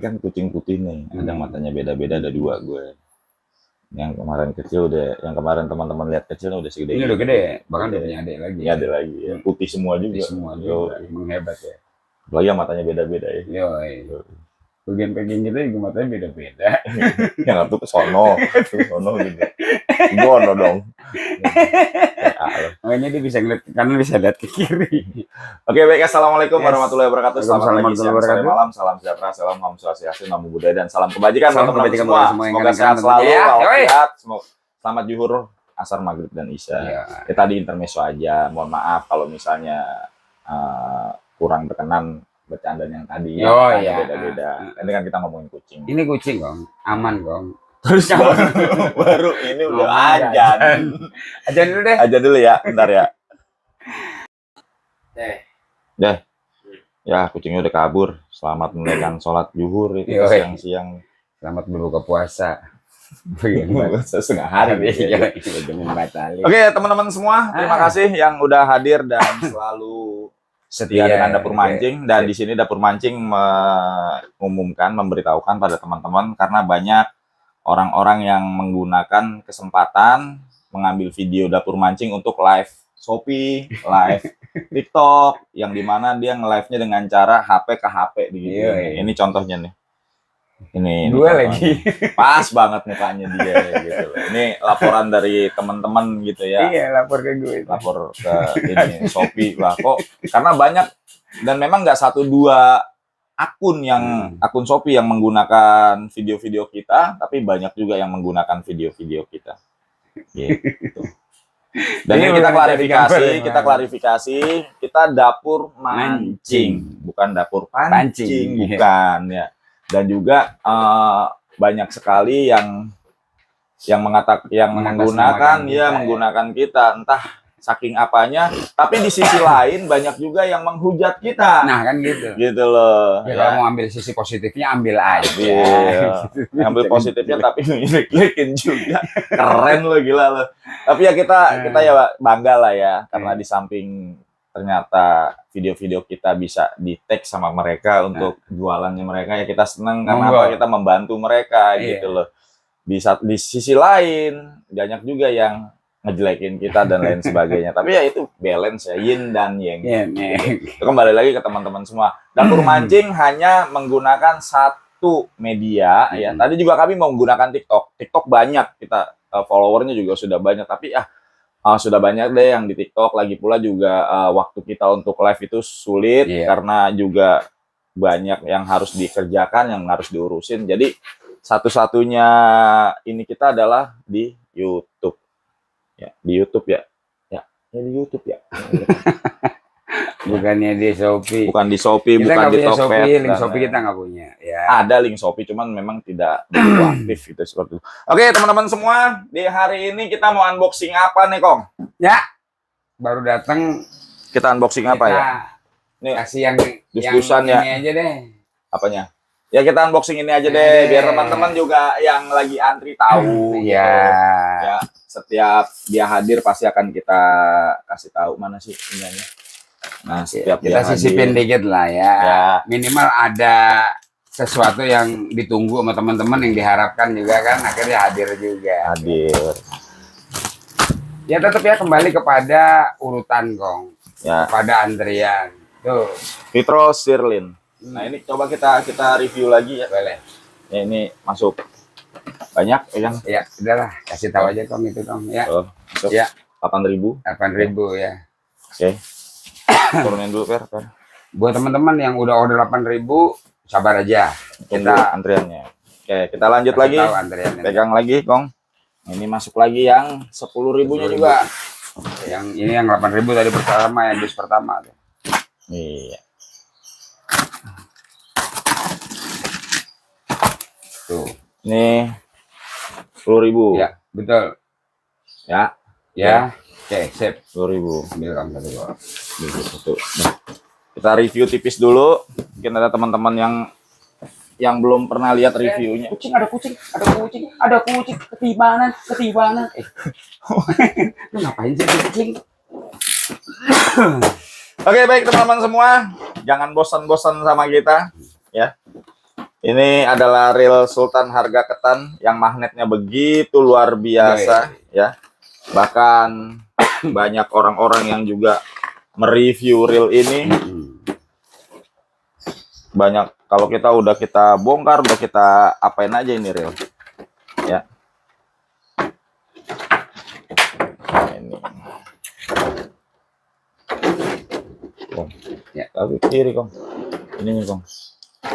Ini kan kucing putih nih, ada matanya beda-beda, ada 2 gue. Yang kemarin kecil yang kemarin teman-teman lihat kecil udah segede ini. Udah gede, bahkan udah punya adik lagi. Iya, ada lagi. Ya. Putih semua juga. Putih semua juga. Emang hebat ya. Apalagi matanya beda-beda ya. Bagian kita juga matanya beda-beda. Yang satu ke sono gitu. Gono dong. Makanya dia bisa ngeliat ke kanan, bisa lihat ke kiri. Oke, baik. Assalamualaikum warahmatullahi wabarakatuh. Selamat pagi, siang, sore, wabarakatuh. malam. Salam sejahtera, salam Om Swastiastu, Namo Buddhaya, dan salam kebajikan. Salam kebajikan buat semua yang Semoga kalian sehat selalu, ya. walafiat. Semoga selamat zuhur, asar, maghrib, dan isya. Ya. Ya, tadi intermezzo aja. Mohon maaf kalau misalnya kurang berkenan bercanda yang tadi. Oh iya. Beda-beda. Ini kan kita ngomongin kucing. Ini kucing, Gong. Aman, Gong. Terus baru ini udah ajan. Ajan dulu deh. Ajan dulu ya, bentar ya. Deh. Ya, kucingnya udah kabur. Selamat menunaikan sholat zuhur itu siang-siang. Selamat berbuka puasa. Setengah hari. Oke, teman-teman semua, terima kasih yang udah hadir dan selalu setia dengan Dapur Mancing. Dan di sini Dapur Mancing mengumumkan, memberitahukan pada teman-teman karena banyak orang-orang yang menggunakan kesempatan mengambil video Dapur Mancing untuk live Shopee, live TikTok, yang dimana dia nge-live-nya dengan cara HP ke HP begitu. Ini contohnya nih. Ini dua lagi. Pas banget mukanya dia gitu. Ini laporan dari teman-teman gitu ya. Iya, lapor ke gue. Lapor ke ini Shopee lah kok. Karena banyak dan memang nggak 1-2 akun akun Shopee yang menggunakan video-video kita, tapi banyak juga yang menggunakan video-video kita. Gitu. Dan ini kita klarifikasi, kita Dapur Mancing, bukan Dapur Pancing, bukan ya. Dan juga banyak sekali yang menggunakan kita, entah saking apanya, tapi di sisi lain banyak juga yang menghujat kita. Nah, kan gitu. Gitu loh. Ya, kalau mau ambil sisi positifnya ambil aja. Ambil positifnya tapi ngejelek-jelekin juga. Keren lo, gila lo. Tapi ya kita ya bangga lah ya, karena di samping ternyata video-video kita bisa di-tag sama mereka untuk jualannya mereka, ya kita senang karena kita membantu mereka gitu loh. Di sisi lain banyak juga yang ngejelekin kita dan lain sebagainya. Tapi ya itu balance ya, yin dan yang. Itu kembali lagi ke teman-teman semua. Dapur Mancing hanya menggunakan satu media ya. Tadi juga kami mau menggunakan TikTok. TikTok banyak, kita followernya juga sudah banyak, tapi sudah banyak deh yang di TikTok. Lagi pula juga waktu kita untuk live itu sulit karena juga banyak yang harus dikerjakan, yang harus diurusin. Jadi satu-satunya ini kita adalah di YouTube. Ya, di YouTube ya. Di YouTube ya. Bukannya di Shopee. Bukan di Shopee, kita bukan di Tokped. Link Shopee kita nggak punya. Ya. Ada link Shopee, cuman memang tidak begitu aktif gitu seperti itu. Oke, teman-teman semua, di hari ini kita mau unboxing apa nih, Kong? Ya, baru datang. Kita unboxing apa ya? Nih, kasih yang dus-dusan ya. Ini aja deh. Apanya? Ya kita unboxing ini aja deh, biar teman-teman juga yang lagi antri tahu. Ya, setiap dia hadir pasti akan kita kasih tahu mana sih ininya. Nah, setiap kita sisipin dikit lah ya. Minimal ada sesuatu yang ditunggu sama teman-teman, yang diharapkan juga kan, akhirnya hadir juga. Ya tetap ya, kembali kepada urutan, Kong. Ya. Pada antrian. Tuh. Vitro Sirlin. Nah, ini coba kita review lagi ya. Boleh. Ya, ini masuk banyak yang. Ya, udahlah, kasih tahu aja, Kong, itu, Kong, ya. Masuk ya. 8.000 ya. Oke. Turunin dulu, Per. Buat teman-teman yang udah order 8.000, sabar aja. Kita antriannya. Oke, kita lanjut lagi. Pegang lagi, Kong. Ini masuk lagi yang 10.000-nya juga. Yang ini yang 8.000 tadi pertama, yang dus pertama tuh. Iya. Tuh. Ini 10.000. Ya, betul. Ya. Oke, sip. 10.000. Ambil kamu satu. Kita review tipis dlu. Mungkin ada teman-teman yang belum pernah lihat reviewnya. Ada kucing, ketibanan. Lu ngapain sih kucing? Oke, baik teman-teman semua, jangan bosan-bosan sama kita, ya. Ini adalah reel Sultan harga ketan yang magnetnya begitu luar biasa ya. Bahkan banyak orang-orang yang juga mereview reel ini. Banyak, kalau kita bongkar, udah kita apain aja ini reel. Ya. Ini. Kong. Ya. Tapi kiri, Kong. Ininya, Kong.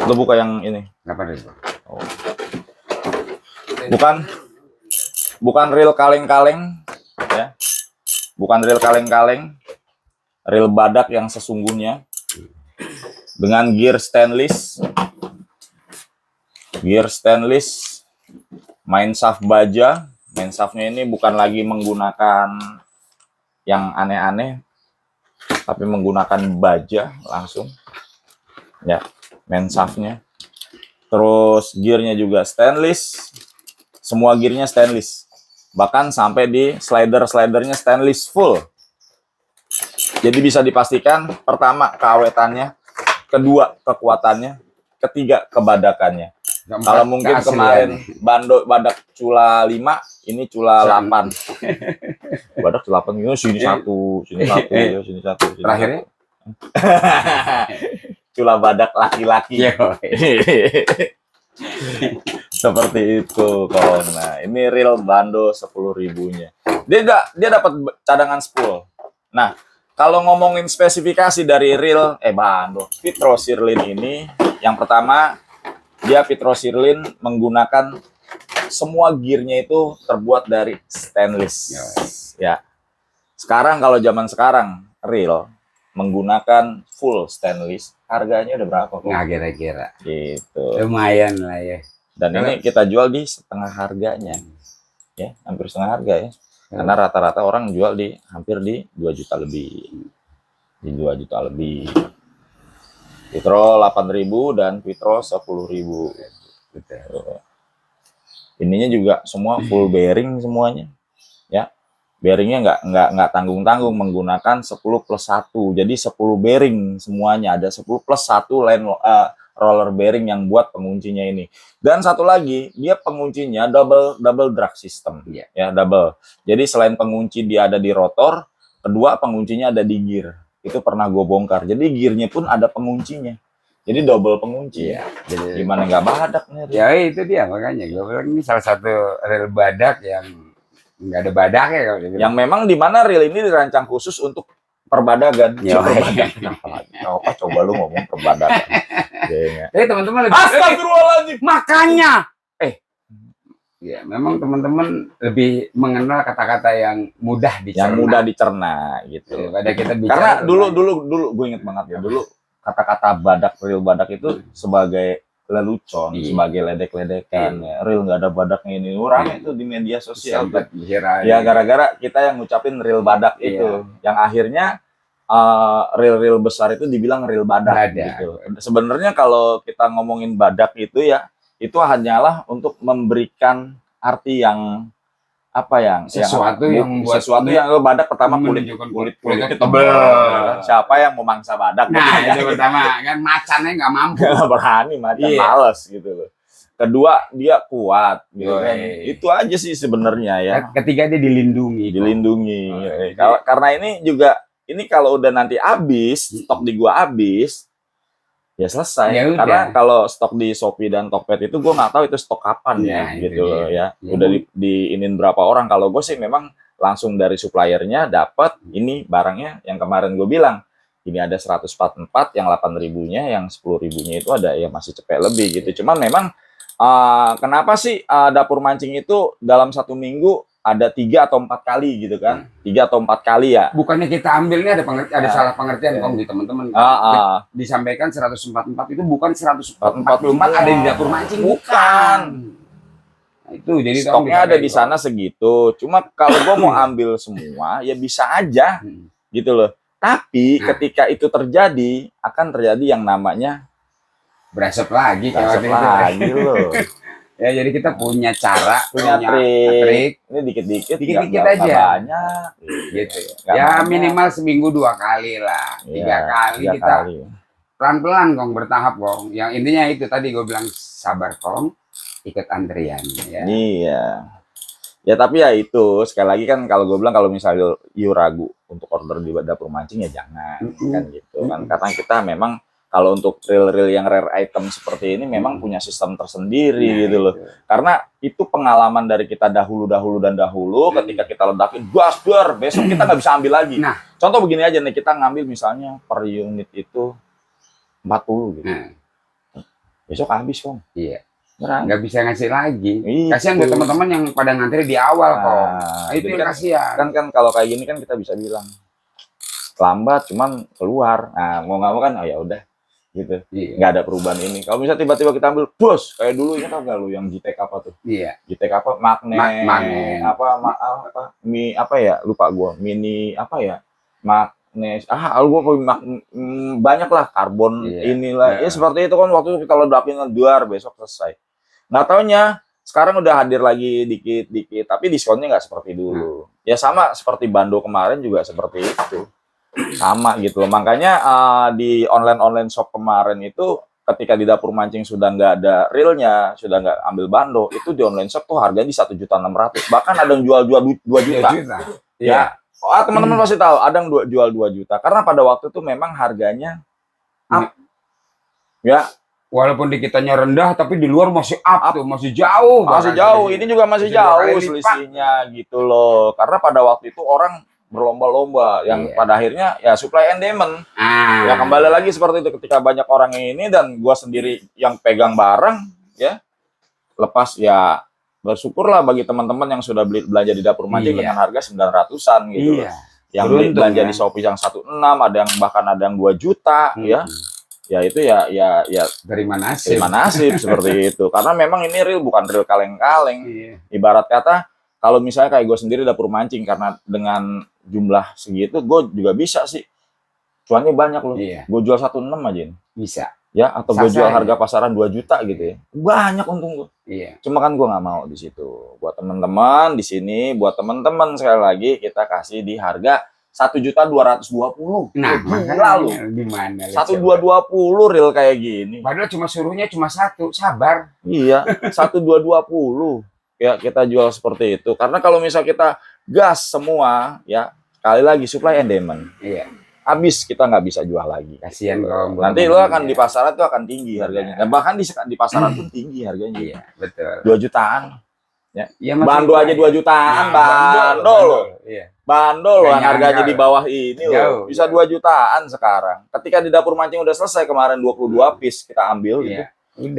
Lo buka yang ini. Kenapa itu? Oh. Bukan reel kaleng-kaleng ya. Bukan reel kaleng-kaleng. Reel badak yang sesungguhnya dengan gear stainless. Gear stainless, main shaft baja. Main shaftnya ini bukan lagi menggunakan yang aneh-aneh, tapi menggunakan baja langsung. Ya, main shaftnya. Terus gearnya juga stainless. Semua gearnya stainless. Bahkan sampai di slider-slidernya stainless full. Jadi bisa dipastikan, pertama keawetannya, kedua kekuatannya, ketiga kebadakannya. Kalau mungkin kemarin badak cula 5, ini cula 8. Badak cula 8 ini sini satu, sini satu, sini satu. Terakhirnya cula badak laki-laki. Seperti itu, Kong. Nah, ini reel bando 10.000-nya. Dia dapat cadangan spool. Nah, kalau ngomongin spesifikasi dari reel bando Vitro Sirlin ini, yang pertama dia Vitro Sirlin menggunakan semua gearnya itu terbuat dari stainless. Ya. Sekarang kalau zaman sekarang reel menggunakan full stainless, harganya udah berapa, Kong? Nah, kira-kira Gitu. lumayan lah ya. Dan ini kita jual di setengah harganya. Ya, hampir setengah harga ya. Karena rata-rata orang jual hampir di 2 juta lebih. Di 2 juta lebih. Vitro 8.000 dan Vitro 10.000. Ininya juga semua full bearing semuanya. Ya. Bearingnya nggak tanggung-tanggung, menggunakan 10+1. Jadi 10 bearing semuanya, ada 10+1 roller bearing yang buat penguncinya ini. Dan satu lagi, dia penguncinya double drag system. Ya, double. Jadi selain pengunci dia ada di rotor, kedua penguncinya ada di gear. Itu pernah gue bongkar. Jadi gearnya pun ada penguncinya. Jadi double pengunci. Ya. Jadi gimana nggak badak nih? Ya itu dia, makanya gue bilang ini salah satu reel badak yang nggak ada badak ya. Yang memang di mana reel ini dirancang khusus untuk perbadagan. Coba lu ngomong perbadagan. Teman-teman Astagfirullahaladzim. Makanya ya memang teman-teman lebih mengenal kata-kata yang mudah dicerna. Yang mudah dicerna gitu. Daripada kita bicara. Karena dulu gue inget banget ya. Dulu kata-kata badak, reel badak itu sebagai lelucon, sebagai ledek-ledekan. Ya. Reel nggak ada badaknya ini. Rame itu di media sosial. Ya gara-gara kita yang ngucapin reel badak itu. Yang akhirnya reel-reel besar itu dibilang reel badak gitu. Sebenarnya kalau kita ngomongin badak itu ya, itu hanyalah untuk memberikan arti yang sesuatu yang badak pertama kulitnya tebel. Siapa yang mau mangsa badak? Nah, itu pertama kan macannya nggak mampu. Berani macan, males gitu loh. Kedua dia kuat gitu kan. Itu aja sih sebenarnya ya. Ketiga dia dilindungi. Karena ini juga kalau udah nanti habis, stok di gua habis, ya selesai. Karena kalau stok di Shopee dan Tokped itu gue nggak tahu itu stok kapan gitu loh ya. Udah diinin berapa orang. Kalau gue sih memang langsung dari suppliernya dapat ini barangnya yang kemarin gue bilang. Ini ada 144, yang 8.000-nya, yang 10.000-nya itu ada ya masih cepet lebih gitu. Cuman memang kenapa sih dapur mancing itu dalam 1 minggu ada 3 atau 4 kali gitu kan? 3 atau 4 kali ya. Bukannya kita ambilnya ada salah pengertian Kong di teman-teman. Disampaikan 144 itu bukan 144 ada di dapur mancing, bukan. Nah, itu jadi stoknya ada di sana segitu. Cuma kalau gua mau ambil semua ya bisa aja gitu loh. Tapi ketika itu terjadi akan terjadi yang namanya berasap lagi loh. Ya jadi kita punya cara, punya trik. Ini dikit-dikit aja. Banyak. Gitu. Ya minimal seminggu 2 kali lah. 3 kali kita pelan-pelan Kong, bertahap Kong. Yang intinya itu tadi gue bilang sabar Kong, ikut antrian ya. Iya. Ya tapi ya itu sekali lagi kan kalau gue bilang kalau misalnya you ragu untuk order di dapur mancing ya jangan kan gitu kan, karena kita memang kalau untuk reel-reel yang rare item seperti ini memang punya sistem tersendiri gitu loh. Karena itu pengalaman dari kita dahulu ketika kita ledakin gas dar, besok kita nggak bisa ambil lagi. Nah, contoh begini aja nih, kita ngambil misalnya per unit itu 40 gitu. Besok habis Kong. Iya. Nggak bisa ngasih lagi. Itu. Kasihan buat teman-teman yang pada ngantri di awal Kong. Itu yang kan, kasihan. Kan kalau kayak gini kan kita bisa bilang lambat cuman keluar. Nah, mau nggak mau kan oh ya udah gitu. Iya. Nggak ada perubahan ini. Kalau misalnya tiba-tiba kita ambil bos kayak dulu ingat nggak lu yang GTK apa tuh? Iya. GTK apa? Magnet. Apa ya? Lupa gua. Mini apa ya? Magnes. Banyak lah karbon inilah. Ya seperti itu kan waktu itu kita ledakin ngeduar besok selesai. Nggak taunya sekarang udah hadir lagi dikit-dikit, tapi diskonnya nggak seperti dulu. Ya sama seperti Bando kemarin juga seperti itu. Sama gitu loh. Makanya di online shop kemarin itu ketika di dapur mancing sudah nggak ada realnya, sudah nggak ambil Bando, itu di online shop tuh harganya di 1.600.000. Bahkan ada yang jual 2 juta. Ya. Teman-teman pasti tahu ada yang jual 2 juta. Karena pada waktu itu memang harganya up. Ya. Walaupun di kitanya rendah, tapi di luar masih up tuh, masih jauh. Masih jauh, ini juga masih jauh selisihnya gitu loh. Karena pada waktu itu orang berlomba-lomba, yang pada akhirnya ya supply and demand. Ya kembali lagi seperti itu, ketika banyak orang ini dan gua sendiri yang pegang barang, ya lepas ya bersyukurlah bagi teman-teman yang sudah belanja di dapur mancing dengan harga 900-an gitu. Yang belanja di Shopee yang 1,6, ada yang bahkan ada yang 2 juta ya. Ya itu ya terima nasib seperti itu, karena memang ini real bukan real kaleng-kaleng. Ibarat kata kalau misalnya kayak gue sendiri dapur mancing, karena dengan jumlah segitu gue juga bisa sih cuannya banyak loh. Gue jual 1,6 aja bisa ya, atau gue jual harga pasaran 2 juta gitu ya, banyak untung gue. Cuma kan gue nggak mau di situ. Buat teman-teman di sini, buat teman-teman sekali lagi kita kasih di harga 1.220.000. Nah, gila lu. Gimana? 1.220 real kayak gini. Padahal suruhnya cuma 1, sabar. Iya, 1.220. Ya kita jual seperti itu. Karena kalau misal kita gas semua, ya sekali lagi supply and demand. Habis kita nggak bisa jual lagi. Kasihan kalau nanti lo akan di pasaran tuh akan tinggi harganya. Dan bahkan di pasaran pun tinggi harganya. Betul. 2 jutaan. Ya. Bando aja 2 jutaan, Bando loh. Bando loh yang harganya di bawah ini loh. Bisa 2 jutaan sekarang. Ketika di dapur mancing udah selesai kemarin 22 piece kita ambil gitu.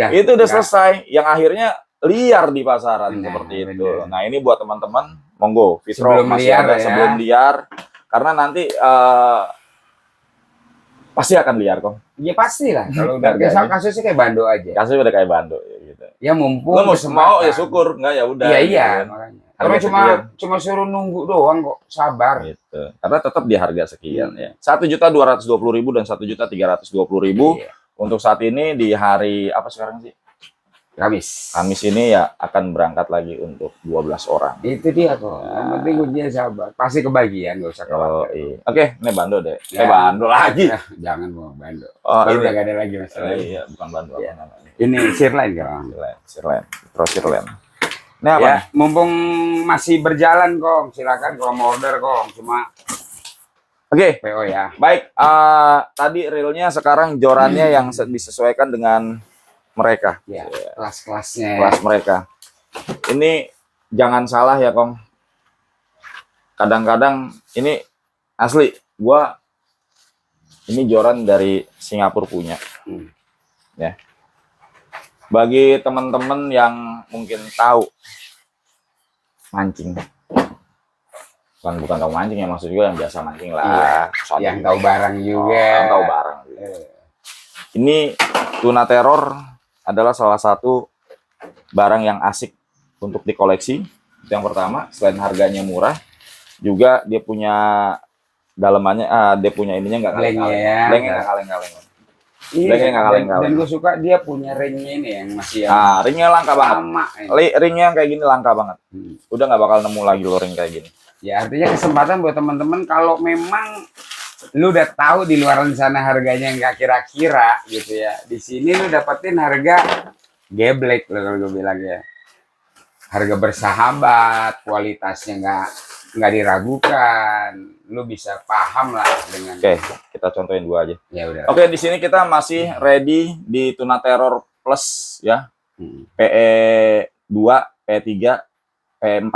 Itu udah selesai. Yang akhirnya liar di pasaran seperti itu. Nah, ini buat teman-teman, monggo Fitro masih ada sebelum liar. Karena nanti pasti akan liar kok. Ya pasti lah. Kalau udah kasusnya kayak Bando aja. Kasusnya udah kayak Bando gitu. Ya mumpung lo mau ya syukur, enggak ya udah. Iya, makanya. Karena cuma suruh nunggu doang kok, sabar. Gitu. Karena tetap di harga sekian ya. 1.220.000 dan 1.320.000 untuk saat ini di hari apa sekarang sih? Kamis ini ya akan berangkat lagi untuk 12 orang. Itu dia kok. Yang penting kuncinya sabar. Pasti kebagian, nggak usah khawatir. Iya. Oke, ini Bando deh. Bando lagi. Jangan mau Bando. Ini udah gak ada lagi masalah. Iya, bukan Bando. Ini sirloin kan? Sirloin. Ini apa? Ya, mumpung masih berjalan kok, silakan kalau mau order kok. Cuma Oke. PO ya. Baik, tadi reelnya sekarang jorannya yang disesuaikan dengan mereka. Ya, kelas-kelasnya. Kelas mereka. Ini jangan salah ya, Kong. Kadang-kadang ini asli, ini joran dari Singapura punya. Ya. Bagi teman-teman yang mungkin tahu mancing. Bukan tahu mancing ya, maksud juga yang biasa mancing lah. Yang tahu barang juga. Yang tahu barang juga. Ini tuna teror adalah salah satu barang yang asik untuk dikoleksi. Itu yang pertama, selain harganya murah, juga dia punya dalemannya, dia punya ininya nggak kaleng-kaleng. Lengnya nggak kaleng-kaleng. Lengnya nggak kaleng-kaleng. Dan gue suka dia punya ringnya ini yang masih ringnya langka banget. Ringnya yang kayak gini langka banget. Udah nggak bakal nemu lagi lo ring kayak gini. Ya artinya kesempatan buat teman-teman kalau memang lu udah tahu di luar sana harganya nggak kira-kira gitu ya. Di sini lu dapetin harga geblek lo kalau gue bilang ya. Harga bersahabat, kualitasnya nggak diragukan. Lu bisa paham lah dengan. Oke, kita contohin dua aja. Ya udah. Oke, di sini kita masih ready di Tuna Terror Plus ya. PE 2, PE 3, PE 4.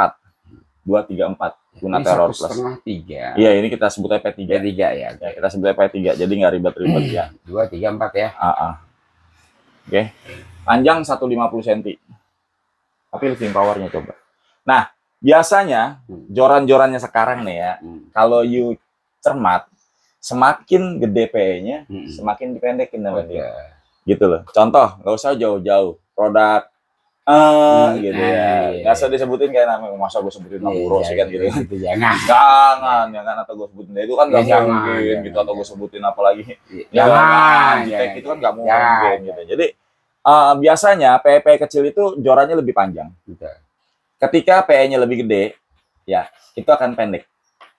2, 3, 4. Tuna Ini Terror 1,5 Plus. 3. Iya, ini kita sebutnya P3. P3 ya. Ya, kita sebutnya P3, jadi nggak ribet-ribet ya. 2, 3, 4 ya. Oke. Panjang 150 cm. Tapi lifting powernya coba. Nah, biasanya joran-jorannya sekarang nih ya, kalau you cermat, semakin gede PE-nya, semakin dipendekin sama dia. Gitu loh. Contoh, nggak usah jauh-jauh. Produk gitu ya. Nggak usah disebutin kayak namanya. Masa gue sebutin Namuro sih kan gitu. Jangan, atau gue sebutin itu kan nggak mungkin gitu, atau gue sebutin apa lagi. Jangan, itu kan nggak mungkin gitu. Jadi biasanya PE kecil itu jorannya lebih panjang. Ketika PE-nya lebih gede, ya itu akan pendek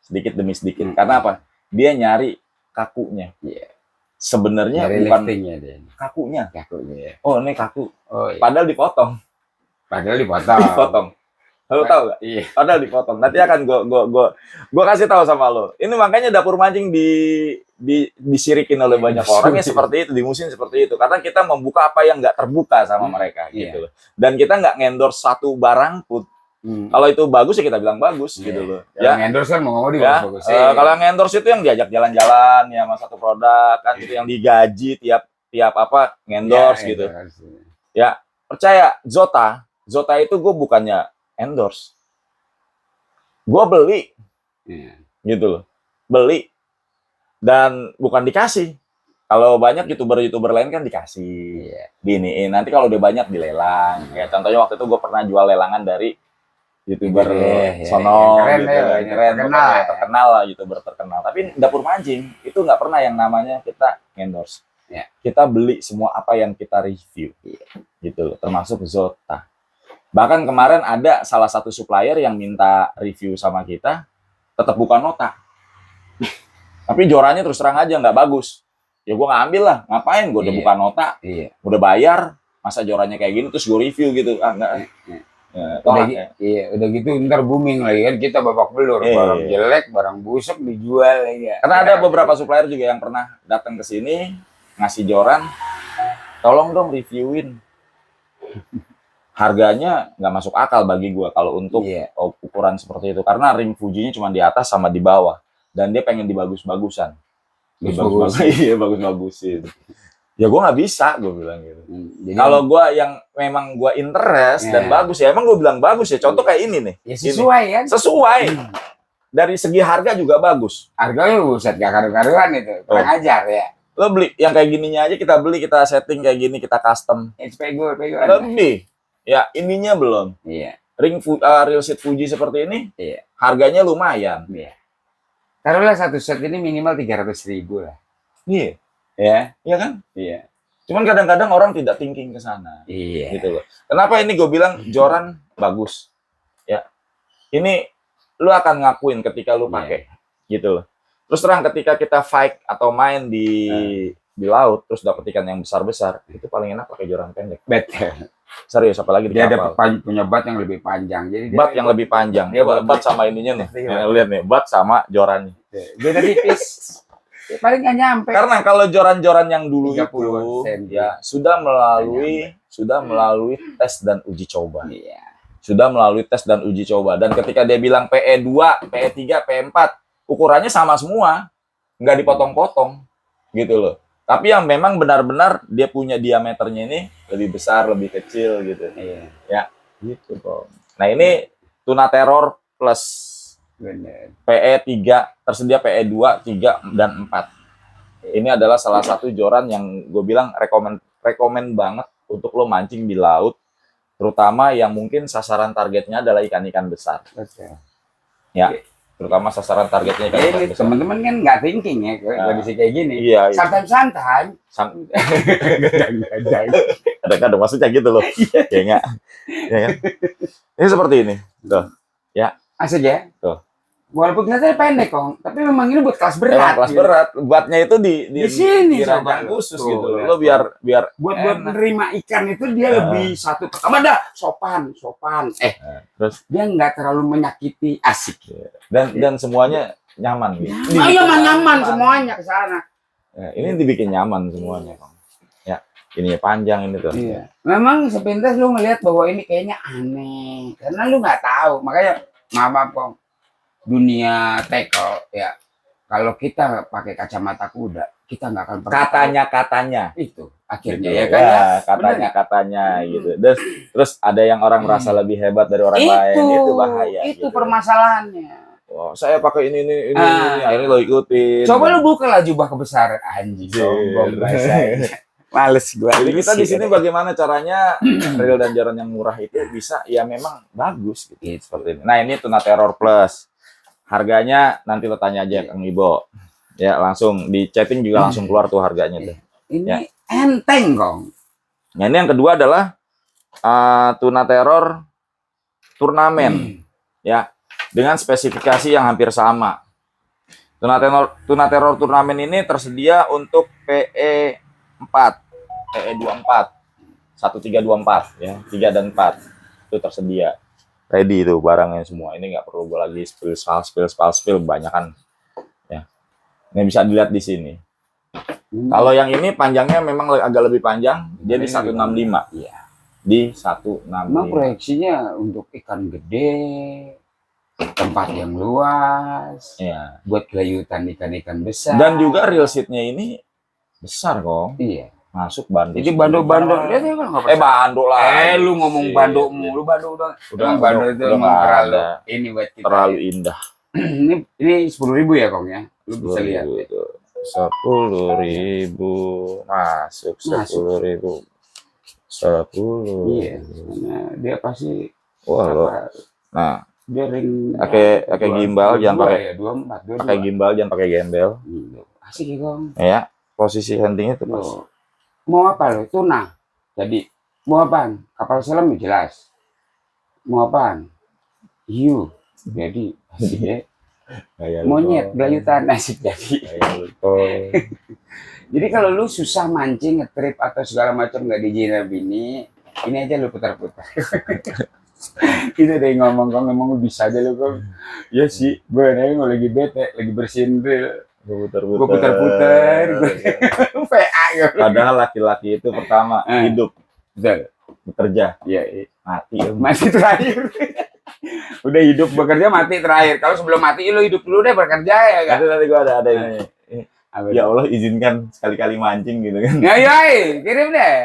sedikit demi sedikit. Karena apa? Dia nyari kakunya. Sebenarnya bukan kakunya. Oh, ini kaku. Padahal dipotong. Lo tahu gak? Iya. Padahal dipotong. Nanti akan gue kasih tahu sama lo. Ini makanya dapur mancing disirikin oleh banyak orang ya seperti itu, di musim seperti itu. Karena kita membuka apa yang nggak terbuka sama mereka gitu loh. Dan kita nggak endorse satu barang pun. Kalau itu bagus ya kita bilang bagus gitu loh. Ya, endorse kan mau bagus. Kalau yang endorse itu yang diajak jalan-jalan ya sama satu produk kan itu yang digaji tiap apa endorse gitu. Ya, percaya Zota itu gue bukannya endorse. Gue beli. Gitu loh. Beli. Dan bukan dikasih. Kalau banyak YouTuber lain kan dikasih. Diiniin. Nanti kalau udah banyak dilelang. Kayak contohnya waktu itu gue pernah jual lelangan dari YouTuber sono keren, gitu. Keren, terkenal lah, YouTuber terkenal. Tapi dapur mancing itu nggak pernah yang namanya kita endorse. Kita beli semua apa yang kita review. Gitu loh. Termasuk Zota. Bahkan kemarin ada salah satu supplier yang minta review sama kita, tetap buka nota. Tapi jorannya terus terang aja nggak bagus. Ya gue nggak ambil lah, ngapain? Gue udah buka nota, udah bayar, masa jorannya kayak gini terus gue review gitu. Enggak. Udah gitu ntar booming lagi kan, kita babak belur, barang jelek, barang busuk dijual ya. Karena ada beberapa supplier juga yang pernah datang ke sini ngasih joran, tolong dong reviewin. Harganya nggak masuk akal bagi gua kalau untuk ukuran seperti itu, karena ring Fuji-nya cuma di atas sama di bawah dan dia pengen dibagus-bagusan. Bagus-bagusin. Ya gua nggak bisa, gua bilang gitu. Kalau gua yang memang gua interest dan bagus ya emang gua bilang bagus ya. Contoh kayak ini nih. Ya sesuai kan? Sesuai. Dari segi harga juga bagus. Harganya buset gak karu-karuan itu. Kurang ajar ya. Lo beli yang kayak gininya aja, kita beli, kita setting kayak gini, kita custom. Pego. Lebih. Ya, ininya belum. Ring real set Fuji seperti ini, harganya lumayan. Taruhlah satu set ini minimal 300.000 lah. Iya kan? Cuman kadang-kadang orang tidak thinking ke sana. Gitu loh. Kenapa ini gue bilang joran bagus? Ya, ini lu akan ngakuin ketika lu pakai, gitu loh. Terus terang ketika kita fight atau main di laut, terus dapet ikan yang besar-besar, itu paling enak pakai joran pendek. Serius, apalagi dia ada punya bat yang lebih panjang. Jadi bat yang lebih panjang. Dia bat sama ininya nih. Lihat nih, bat sama jorannya. Beda tipis. Paling nggak nyampe. Karena kalau joran-joran yang dulu itu ya sudah melalui tes dan uji coba. Sudah melalui tes dan uji coba. Dan ketika dia bilang PE 2, PE 3, PE 4, ukurannya sama semua. Nggak dipotong-potong. Gitu loh. Tapi yang memang benar-benar dia punya diameternya ini lebih besar, lebih kecil gitu. Ya, gitu kok. Nah, ini Tuna Terror Plus. PE 3, tersedia PE 2, 3, dan 4. Ini adalah salah satu joran yang gue bilang rekomen banget untuk lo mancing di laut, terutama yang mungkin sasaran targetnya adalah ikan-ikan besar. Ya, terutama sasaran targetnya ikan-ikan besar. Teman-teman kan nggak thinking ya, kondisi kayak gini. Santai-santai. Kadang-kadang maksudnya gitu loh. Ya enggak. Ya kan? Ini seperti ini. Tuh. Ya. Asal ya. Tuh. Walaupun kelihatannya pendek Kong, tapi memang ini buat kelas berat. Emang kelas gitu. berat. Buatnya itu di sini dirancang coba. khusus Tuh, gitu loh. lihat, Lo biar buat enak. menerima ikan itu dia lebih satu pertama dah sopan. Terus Dia nggak terlalu menyakiti, asik. dan semuanya nyaman gitu. Nyaman semuanya ke sana. Ya, ini dibikin nyaman semuanya, Kong. Ya, ininya panjang ini tuh. Iya. Memang sepintas lu ngelihat bahwa ini kayaknya aneh karena lu nggak tahu. Makanya maaf Kong, dunia tackle ya. Kalau kita pakai kacamata kuda, kita nggak akan pernah Katanya itu akhirnya gitu. ya kan ya. Katanya gitu. Terus ada yang orang merasa lebih hebat dari orang lain, itu bahaya Itu gitu. permasalahannya. Oh, saya pakai ini, akhirnya lo ikutin. Coba lu buka lah jubah kebesaran anjing sombong bahasanya. Males gua. Jadi kita di sini bagaimana caranya reel dan joran yang murah itu bisa ya memang bagus gitu. Seperti ini. Nah, ini Tuna Terror Plus. Harganya nanti lo tanya aja Kang Ibo. Ya, langsung di chatting juga langsung keluar tuh harganya tuh. Ini Ya. enteng Kong. Nah, ini yang kedua adalah Tuna Terror turnamen. Ya, dengan spesifikasi yang hampir sama. Tuna Terror turnamen ini tersedia untuk PE4, PE24, 1324 ya, 3 dan 4 itu tersedia. Ready itu barangnya semua. Ini nggak perlu gue lagi spill banyak kan. Ya. Ini bisa dilihat di sini. Kalau yang ini panjangnya memang agak lebih panjang, dia di 165. Iya. Di 165. Memang proyeksinya untuk ikan gede, tempat yang luas, Ya. buat gelayutan ikan-ikan besar. Dan juga reel seatnya ini besar kok. Iya. Masuk bando. Jadi bando-bando dia tuh kan nggak bando lah. lu ngomong bando mulu, bando udah bando itu udah emang nggak terlalu ada. ini buat kita. Terlalu indah. ini 10.000 ya Kong ya. Lu bisa lihat. 10.000 masuk 10.000. 10. Iya. Nah, dia pasti Wah lo. apa, Nah, dia ring pakai gimbal jangan pakai ya, 24, 22. pakai gimbal jangan pakai gembel. Asik ya Kong. Ya, posisi handlingnya itu pas. Loh. Mau apa lo? Tuna. Jadi mau apaan? Kapal selam ya jelas. Mau apaan? Hiu. Jadi asik ya. Kayak Monyet, lu, gelayutan asik jadi. kayak lu, Kong. Jadi kalau lu susah mancing, nge-trip atau segala macam nggak diizinin ini aja lu putar-putar. Itu ada yang ngomong Kong, emang lu bisa aja lu Kong. Ya sih, gue lagi bete, lagi bersihin reel. Gue putar-putar. VA gitu. Padahal laki-laki itu pertama hidup, Betul. bekerja, Iya, mati. mati terakhir. Udah hidup bekerja mati terakhir. Kalau sebelum mati lu hidup dulu deh bekerja ya kan. Nanti gue ada yang nanya. Ya Allah izinkan sekali-kali mancing gitu kan. Ya, kirim deh.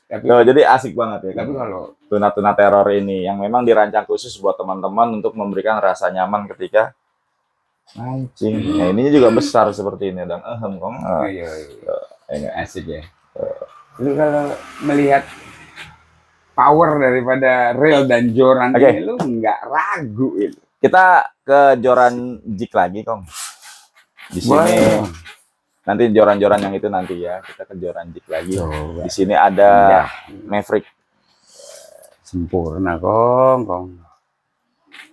Tapi, Loh, jadi asik banget ya kan. tapi kalau Tuna teror ini yang memang dirancang khusus buat teman-teman untuk memberikan rasa nyaman ketika mancing. Nah, ini juga besar seperti ini dan Kong. iya, Ini asik ya. Lu kalau melihat power daripada reel dan joran ini lu nggak ragu itu. Kita ke joran jig lagi, Kong. Di sini nanti joran-joran yang itu nanti ya. Kita ke joran jig lagi. Di sini ada Maverick. Sempurna, Kong.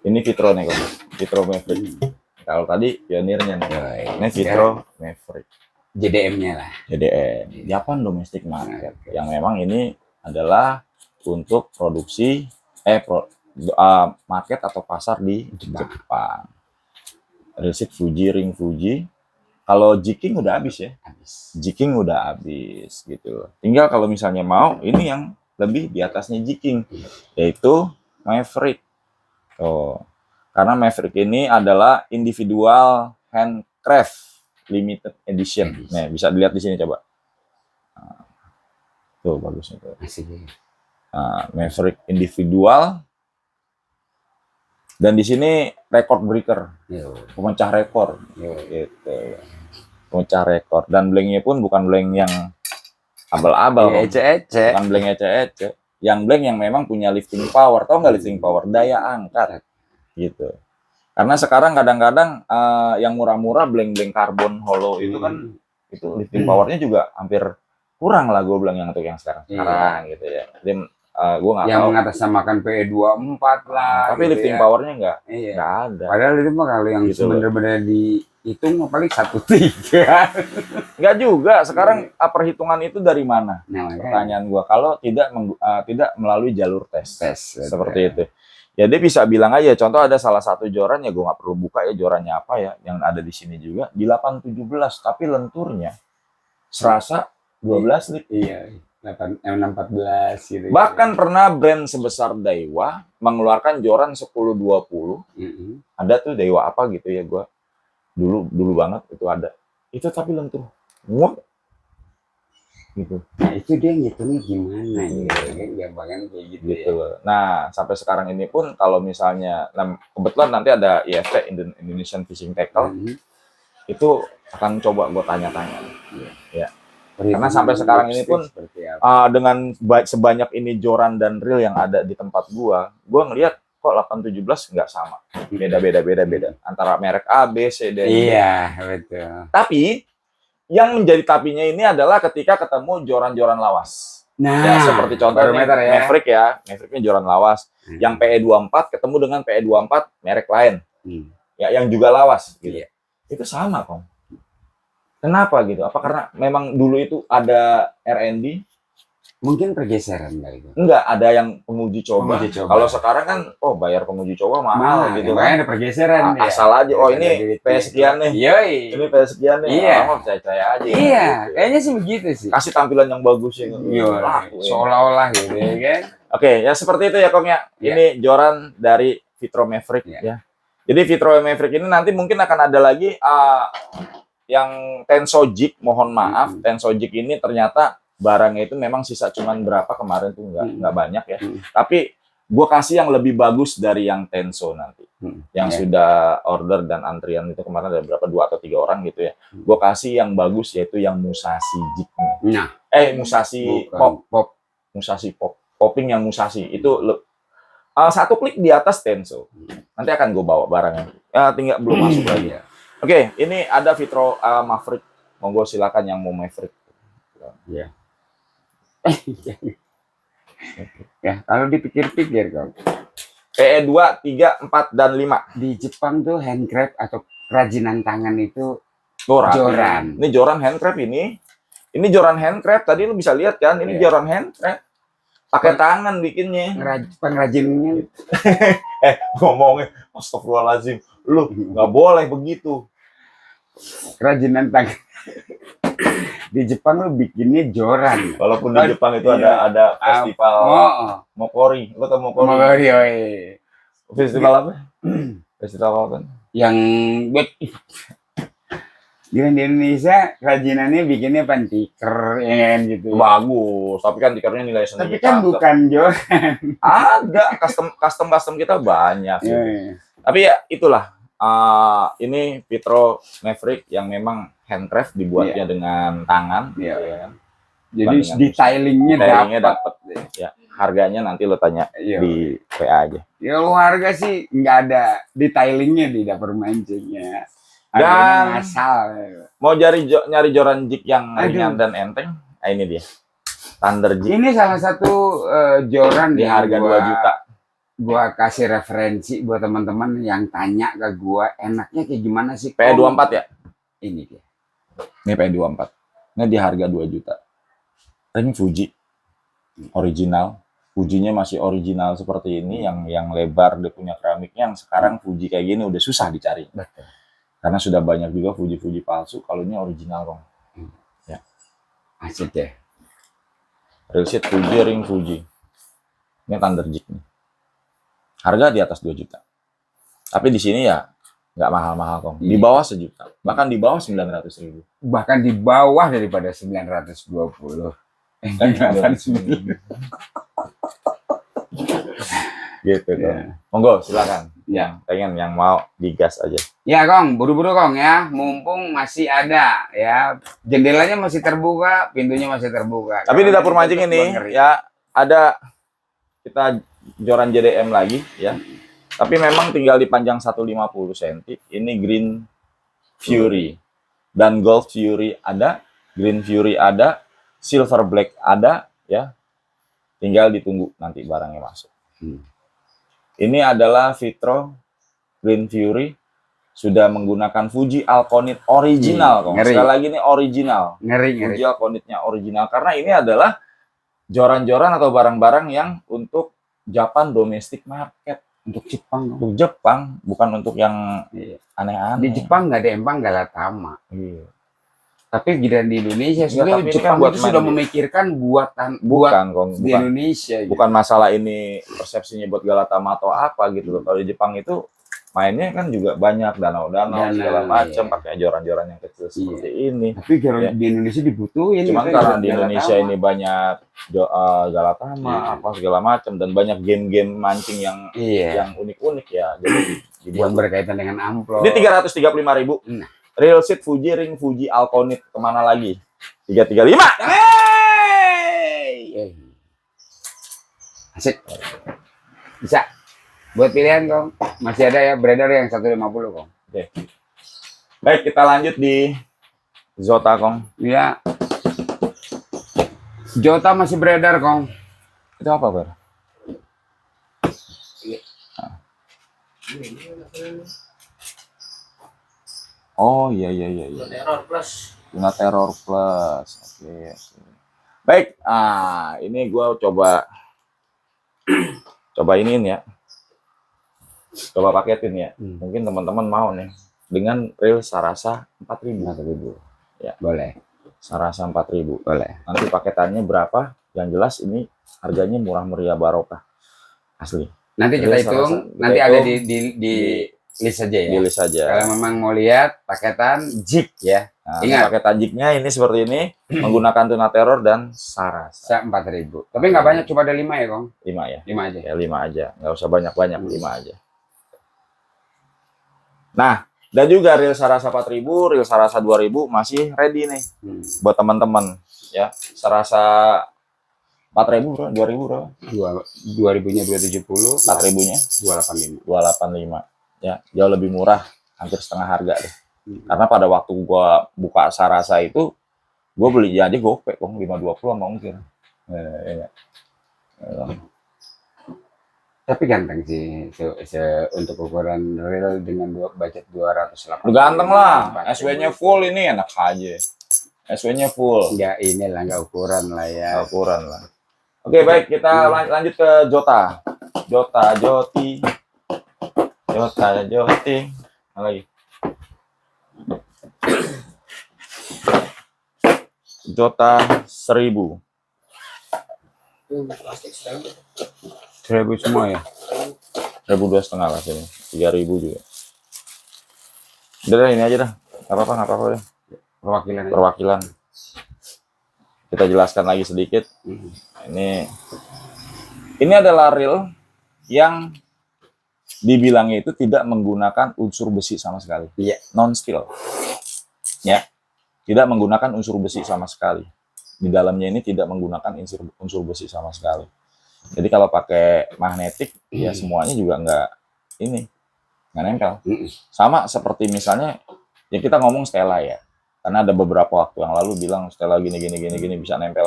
Ini Vitro nih, Kong. Vitro Maverick. Kalau tadi pionirnya nih. Ini Vitro Maverick. JDM-nya lah. JDM, Japan Domestic Market. Yang memang ini adalah untuk produksi market atau pasar di Jepang. Receipt Fuji, ring Fuji. Kalau jiking udah habis ya. Jiking udah habis gitu. Tinggal kalau misalnya mau ini yang lebih di atasnya jiking, yaitu Maverick. Karena Maverick ini adalah individual handcraft limited edition. Nah, bisa dilihat di sini coba. Tuh bagusnya tuh. Maverick individual. Dan di sini record breaker, pemecah rekor, gitu. Pemecah rekor. Dan blanknya pun bukan blank yang abal-abal, ece-ece. bukan blank ece-ece. Yang blank yang memang punya lifting power. Tahu nggak lifting power? Daya angkat, gitu. Karena sekarang kadang-kadang yang murah-murah blank-blank karbon hollow itu kan itu lifting powernya juga hampir kurang lah gue bilang yang untuk yang sekarang gitu ya. Gue nggak Yang tahu. mengatasnamakan PE24 lah. Tapi gitu lifting ya. powernya nggak Iya. ada. Padahal itu mah kalau yang Gitu loh. bener-bener dihitung mah paling 1,3. Nggak juga. Sekarang perhitungan itu dari mana? Nah, makanya Pertanyaan gue. Kalau tidak melalui jalur tes. tes Seperti itu. Ya dia bisa bilang aja. Contoh ada salah satu joran ya gue nggak perlu buka ya jorannya apa ya. Yang ada di sini juga di 817. Tapi lenturnya serasa 12 lit. Iya, 614 gitu. Bahkan pernah brand sebesar Daiwa mengeluarkan joran 1020. Ada tuh Daiwa apa gitu ya gue. Dulu banget itu ada. Itu tapi lentur. Muak. Gitu. Nah, itu dia ngitungnya gimana gitu kan, gampangan kayak gitu, Gitu ya. loh. Nah, sampai sekarang ini pun kalau misalnya kebetulan nanti ada IFT Indonesian Fishing Tackle itu akan coba gue tanya-tanya. Ya. Karena sampai sekarang ini pun dengan sebanyak ini joran dan reel yang ada di tempat gua ngelihat kok 817 nggak sama. Beda antara merek A, B, C, D. Iya, betul. Tapi yang menjadi tapinya ini adalah ketika ketemu joran-joran lawas. Nah, Ya seperti contohnya barometer ya. Maverick ya. Mavericknya joran lawas. Yang PE24 ketemu dengan PE24 merek lain. Ya yang juga lawas gitu. Iya. Itu sama, Kong. Kenapa gitu? Apa karena memang dulu itu ada R&D? Mungkin pergeseran kali itu. Enggak, ada yang penguji coba. Penguji coba. Kalau sekarang kan, bayar penguji coba mahal gitu makanya kan. ada pergeseran dia. Asal aja, ini PS sekian nih. Yoi. Ini PS sekian nih. Iya. Percaya aja. Iya, Gitu. kayaknya sih begitu sih. Kasih tampilan yang bagus ya. Iya, Laku, ya. seolah-olah gitu ya kan. Oke, ya seperti itu ya Kong ya. Iya. Ini joran dari Vitro Maverick Iya. ya. Jadi Vitro Maverick ini nanti mungkin akan ada lagi yang Tenso Jig, mohon maaf, Tenso Jig ini ternyata barangnya itu memang sisa cuman berapa kemarin tuh nggak banyak ya. Tapi gue kasih yang lebih bagus dari yang Tenso nanti. Yang sudah order dan antrian itu kemarin ada berapa 2 atau 3 orang gitu ya. Gue kasih yang bagus yaitu yang Musashi Jig-nya. Nah, Musashi bukan. Pop. Musashi Pop. Popping yang Musashi itu satu klik di atas Tenso. Nanti akan gue bawa barangnya. Tinggal belum masuk lagi. Oke, ini ada Vitro Maverick. Monggo silakan yang mau Maverick. Ya. Ya, kalau dipikir-pikir kok. PE 2, 3, 4, dan 5. Di Jepang tuh handcraft atau kerajinan tangan itu Joran. joran. Ini joran handcraft ini. Ini joran handcraft. Tadi lu bisa lihat kan, ini joran handcraft. Pakai tangan bikinnya. Pengrajinnya Ngomongnya, astagfirullahaladzim. Lu nggak boleh begitu. kerajinan tangan. Di Jepang lu bikinnya joran. Walaupun di Jepang itu ada festival Mokori. Lu tau Mokori? Festival apa? Festival apa? Yang di Indonesia kerajinannya bikinnya pantiker ya kan gitu. Bagus, tapi kan tikernya nilai seni. Tapi kan bukan joran. Ada custom kita banyak. Gitu. Tapi ya itulah. Ini Vitro Maverick yang memang handcraft dibuatnya dengan tangan. Ya. Jadi detailingnya dapat. Ya, harganya nanti lo tanya di PA aja. Ya lo harga sih nggak ada detailingnya di dapur mancingnya. Dan asal. Mau nyari joran jig yang ringan dan enteng, ini dia. Thunder Jig. Ini salah satu joran di harga 2 juta. Gua kasih referensi buat teman-teman yang tanya ke gua enaknya kayak gimana sih? PE24 ya? Ini dia. Ini PE24. Ini di harga 2 juta. Ini Fuji. Original. Fujinya masih original seperti ini, yang lebar, dia punya keramiknya. Yang sekarang Fuji kayak gini udah susah dicari. Betul. Karena sudah banyak juga Fuji palsu. Kalau ini original dong. Ya. Asik ya. Real sheet Fuji, ring Fuji. Ini Thunder Jig nih. Harga di atas 2 juta. Tapi di sini ya nggak mahal-mahal kok. Di bawah 1 juta. Bahkan di bawah 900.000. Bahkan di bawah daripada 920. Gitu dong. Monggo silakan. Yang pengen, yang mau digas aja. Ya Kong, buru-buru Kong ya. Mumpung masih ada ya. Jendelanya masih terbuka, pintunya masih terbuka. Tapi di dapur mancing ini ya ada kita joran JDM lagi ya. Tapi memang tinggal dipanjang 150 cm. Ini Green Fury. Dan Gold Fury ada, Green Fury ada, Silver Black ada ya. tinggal ditunggu nanti barangnya masuk. Hmm. Ini adalah Vitro Green Fury, sudah menggunakan Fuji Alconit original, Kong. Ngeri. Sekali lagi ini original. Ngeri. Fuji Alconitnya original karena ini adalah joran-joran atau barang-barang yang untuk Japan domestic market, Untuk Jepang. untuk Jepang, bukan untuk yang Iya. aneh-aneh. Di Jepang nggak ada empang Galatama. Iya. Tapi giliran di Indonesia Iya, sudah tapi ini Jepang kan buat itu main sudah di- memikirkan buatan Bukan, Kong. di Bukan, Indonesia. Gitu. bukan masalah ini persepsinya buat Galatama atau apa gitu loh. Kalau di Jepang itu mainnya kan juga banyak danau-danau Danau, segala macam, iya. pakai joran-joran yang kecil seperti ini. Tapi kalau Ya. di Indonesia dibutuhin. Cuman gitu, karena buat di Indonesia Galatama. ini banyak Galatama Iya. apa segala macam dan banyak game-game mancing yang Iya. unik-unik ya. Jadi Yang dibuat. berkaitan dengan amplop. Ini 335.000. Nah. Real seat Fuji ring Fuji Alconit kemana lagi? 335. Hey! Asik. Bisa. Buat pilihan, Kong. Masih ada ya beredar yang 150, Kong. Baik, kita lanjut di Zota, Kong. Iya. Jota masih beredar, Kong. Itu apa, Ber? Oh, iya. Teror plus. Tuna Terror Plus. Oke. Baik, ini gua coba iniin ya. Coba paketin ya. Mungkin teman-teman mau nih dengan reel Sarasa 4.000. Ya. Boleh. Sarasa 4.000. Boleh. Nanti paketannya berapa? Yang jelas ini harganya murah meriah barokah. Asli. Nanti kita Reel hitung, Sarasa. nanti Kita ada hitung di list aja ya. di list aja. Kalau memang mau lihat paketan Jeep ya. Nah, ini Ingat. paket tajiknya ini seperti ini menggunakan Tuna Terror dan Sarasa. 4.000. Tapi nggak banyak, cuma ada 5 ya, Kong. 5 ya. 5 aja. Ya 5 aja, nggak usah banyak-banyak, 5 aja. Nah, dan juga reel Sarasa 4.000, reel Sarasa 2.000 masih ready nih buat teman-teman ya. Sarasa 4.000 bro, 2.000 bro. 2.000-nya 270, 4.000-nya 285. 285. Ya, jauh lebih murah, hampir setengah harga deh. Karena pada waktu gua buka Sarasa itu, gua beli aja gopek kok 520 sama ongkir. Iya. Tapi ganteng sih untuk ukuran real dengan budget 280. Ganteng lah, SW-nya full ini enak aja. SW-nya full. Enggak, inilah enggak ukuran lah ya. Ukuran lah. Oke, baik, kita lanjut ke Jota. Joti. Apa lagi? Jota 1.000. Itu plastik sekarang. 1.000 semua ya. 1.250 lah sini. 3.000 juga. Udah ini aja dah. Nggak apa-apa deh. Perwakilan aja. Perwakilan. Kita jelaskan lagi sedikit. Ini adalah reel yang dibilangnya itu tidak menggunakan unsur besi sama sekali. Iya. Non steel. Ya. Tidak menggunakan unsur besi sama sekali. Di dalamnya ini tidak menggunakan unsur besi sama sekali. Jadi kalau pakai magnetik ya semuanya juga nggak nempel. Sama seperti misalnya ya kita ngomong Stella ya. Karena ada beberapa waktu yang lalu bilang Stella gini bisa nempel.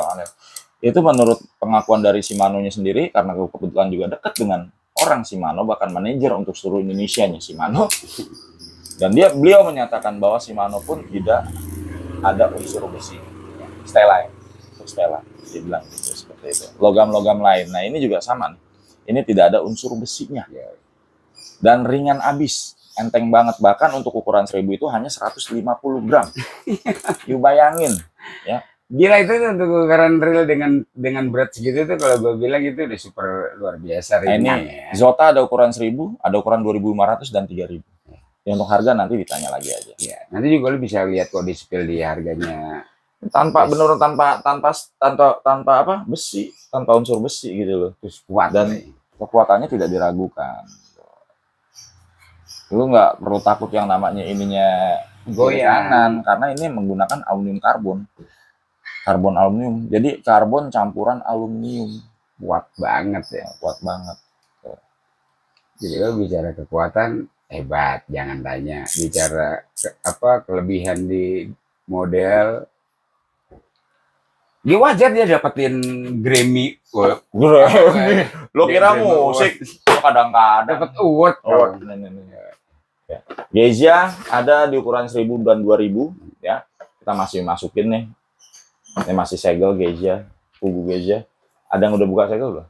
Itu menurut pengakuan dari Shimano-nya sendiri, karena kebetulan juga dekat dengan orang Shimano, bahkan manajer untuk seluruh Indonesia-nya Shimano. Dan beliau menyatakan bahwa Shimano pun tidak ada unsur besi. Stella ya. Untuk Stella. Dia bilang gitu, seperti itu. Logam-logam lain. Nah ini juga sama nih. Ini tidak ada unsur besinya. Dan ringan abis. Enteng banget. Bahkan untuk ukuran 1.000 itu hanya 150 gram. You bayangin. Ya. Gila itu tuh, untuk ukuran reel dengan berat segitu tuh kalau gue bilang itu udah super luar biasa Nah, ini ringan ya. Zota ada ukuran 1.000, ada ukuran 2.500 dan 3.000. Ya, untuk harga nanti ditanya lagi aja. Ya, nanti juga lu bisa lihat kok di spill di harganya. Tanpa bener tanpa apa? Besi, tanpa unsur besi gitu loh. Terus kuat Dan nih. kekuatannya tidak diragukan. Lu nggak perlu takut yang namanya ininya goyangan karena ini menggunakan aluminium karbon aluminium. Jadi karbon campuran aluminium. Kuat banget ya. Kuat banget. Jadi lo bicara kekuatan hebat, jangan tanya. Bicara kelebihan di model Dia wajar dia dapetin Grammy. Wah, Lo kira Grammy musik? Lo kadang-kadang. dapat award. Oh, ini. Ya. Geisha ada di ukuran 1000 dan 2000 ya. Kita masih masukin nih. Ini masih segel Geisha, Fugu Geisha. Ada yang udah buka segel belum?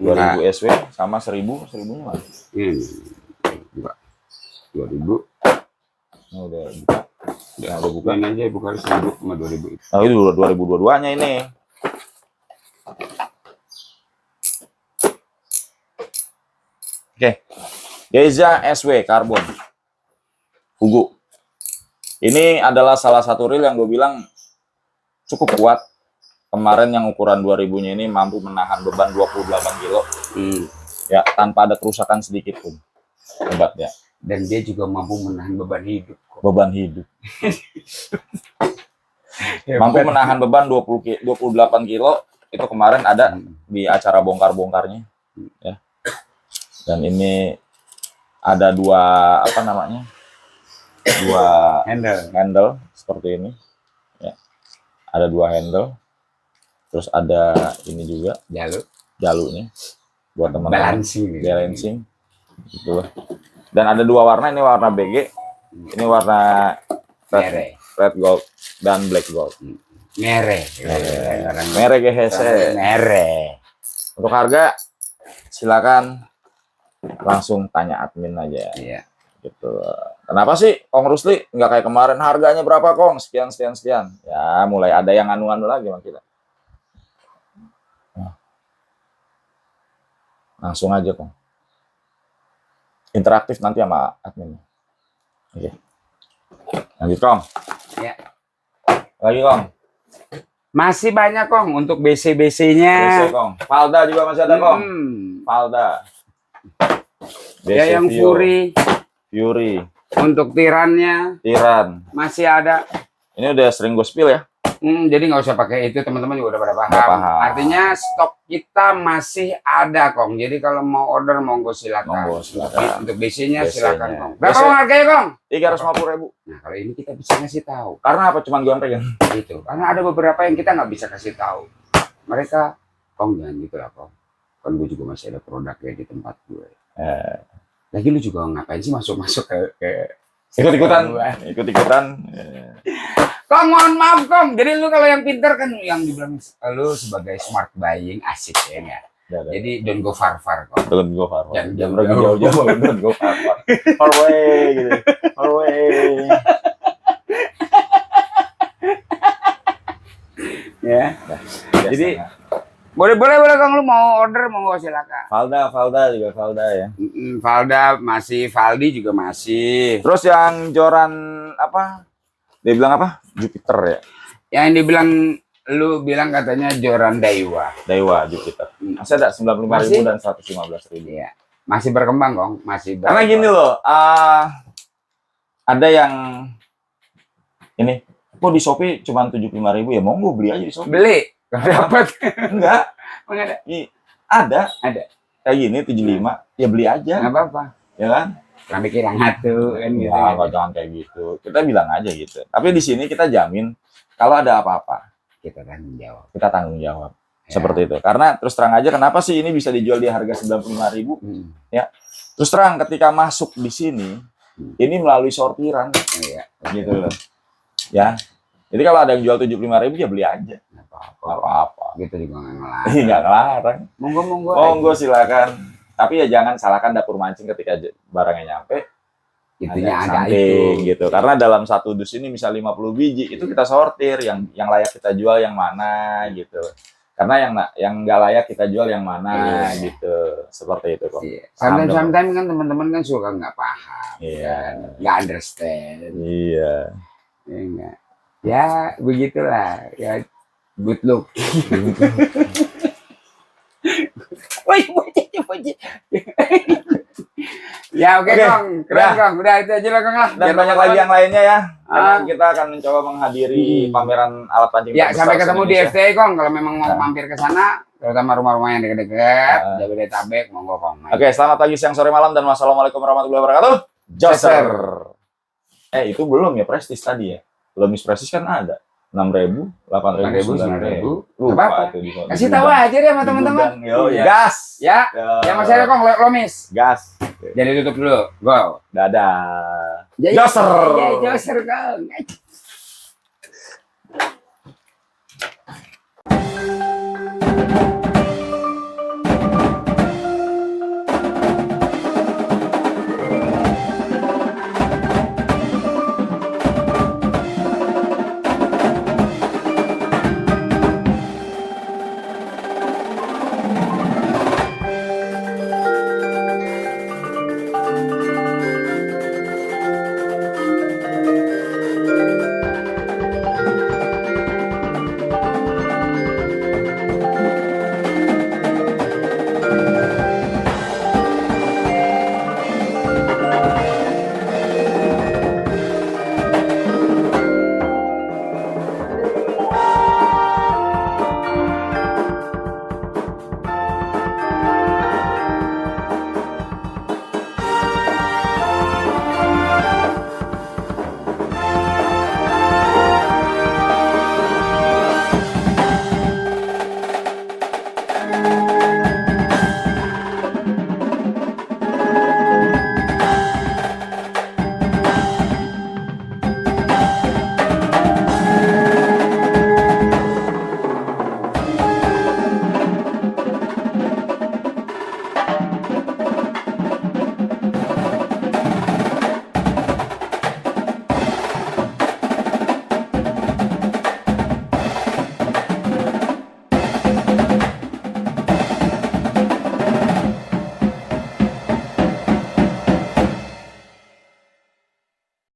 2000 SW sama 1000, 1000-nya mana? Ini buka 2000. Ini udah buka. Ya, udah buka. Bukan aja bukan 1000 sama 2000 itu. Nah, itu 2022-nya ini. Oke. Geisha SW Carbon. Fugu. Ini adalah salah satu reel yang gue bilang cukup kuat. Kemarin yang ukuran 2000-nya ini mampu menahan beban 28 kilo. Ya, tanpa ada kerusakan sedikit pun. Hebat ya. Dan dia juga mampu menahan beban hidup. Beban hidup. Mampu menahan beban 28 kilo. Itu kemarin ada di acara bongkar-bongkarnya. Ya. Dan ini ada dua handle seperti ini. Ya. Ada dua handle. Terus ada ini juga jalurnya buat teman-teman balancing gitu loh. Dan ada dua warna, ini warna BG, ini warna red gold dan black gold. Mere GHC. Untuk harga silakan langsung tanya admin aja. Iya. Gitu. Kenapa sih Kong Rusli nggak kayak kemarin harganya berapa Kong? Sekian. Ya mulai ada yang anu-anu lagi sama kita. Langsung aja Kong. Interaktif nanti sama admin. Oke. Lanjut Kong. Ya. Lagi Kong. Masih banyak Kong untuk BC-BC-nya. BC Kong. Falda juga masih ada Kong. Falda. Ya yang Fury. Untuk tirannya. Tiran. Masih ada. Ini udah sering gue spill ya. Jadi nggak usah pakai itu, teman-teman juga udah pada paham. Paham. Artinya stok kita masih ada Kong. Jadi kalau mau order monggo silakan. Untuk BC-nya silakan Kong. Berapa Kong harganya Kong? 350.000. Nah kalau ini kita bisa ngasih tahu. Karena apa? Cuman gue yang pegang. Gitu. Karena ada beberapa yang kita nggak bisa kasih tahu. Mereka Kong jangan gitu lah Kong. Kan gue juga masih ada produknya di tempat gue. Lagi lu juga ngapain sih masuk-masuk ke ikut-ikutan. Kong mohon maaf Kong, jadi lu kalau yang pinter kan yang dibilang lu sebagai smart buying asik ya enggak? Jadi don't go far Kong. Don't go far. Jangan pergi jauh-jauh, don't go far. Far away gitu. Far away. Ya. Jadi boleh Kong, lu mau order monggo silakan. Falda ya. Falda masih, Faldi juga masih. Terus yang joran apa? Dia bilang apa? Jupiter ya. Yang dibilang lu bilang katanya joran Daiwa Jupiter. Masih ada 95.000 dan 115.000. Iya. Masih berkembang Kong, Karena gini loh, ada yang ini kok di Shopee cuma 75.000 ya, monggo beli aja di Shopee. Beli. Dapat. Enggak. Ada. Ada. Kayak gini 75, ya beli aja. Enggak apa-apa. Ya kan? Kami kira ngatu kan gitu. Ya, jangan kayak gitu. Kita bilang aja gitu. Tapi di sini kita jamin kalau ada apa-apa kita tanggung jawab. Ya. Seperti itu. Karena terus terang aja kenapa sih ini bisa dijual di harga 95.000? Ya. Terus terang ketika masuk di sini ini melalui sortiran. Iya. Gitu loh. Ya. Jadi kalau ada yang jual 75.000 ya beli aja. Enggak Apa-apa. Gitu juga enggak ngelarang. Enggak ngelarang. Monggo Silakan. Tapi ya jangan salahkan dapur mancing ketika barangnya nyampe. Intinya ada itu gitu. Karena dalam satu dus ini misal 50 biji, itu kita sortir yang layak kita jual yang mana gitu. Karena yang nggak layak kita jual yang mana gitu. Seperti itu kok. Sometimes kan teman-teman kan suka nggak paham. Iya. Nggak understand. Iya. Enggak. Ya begitulah. Ya good luck. Ya oke Kong, keren Kong. Udah itu aja lah Kong lah. Dan banyak lagi yang lainnya ya. Kita akan mencoba menghadiri pameran alat pancing. Ya sampai ketemu di FTI Kong. Kalau memang mau mampir ke sana, terutama rumah-rumah yang dekat-dekat, Jabodetabek, monggo Kong. Oke, selamat pagi, siang, sore, malam, dan wassalamualaikum warahmatullahi wabarakatuh. Joser. Itu belum ya Prestige tadi ya. Belum Miss Prestige kan ada. 6.000, 8.000, 9.000. Lupa Apa-apa. tuh di Kasih tahu aja deh sama teman-teman. Yo, Iya. gas. Ya, Yo. yang Mas Heri kong lomis. Gas. Jadi tutup dulu. Go. Dadah. Ya, Joser. Ya, Joser kong.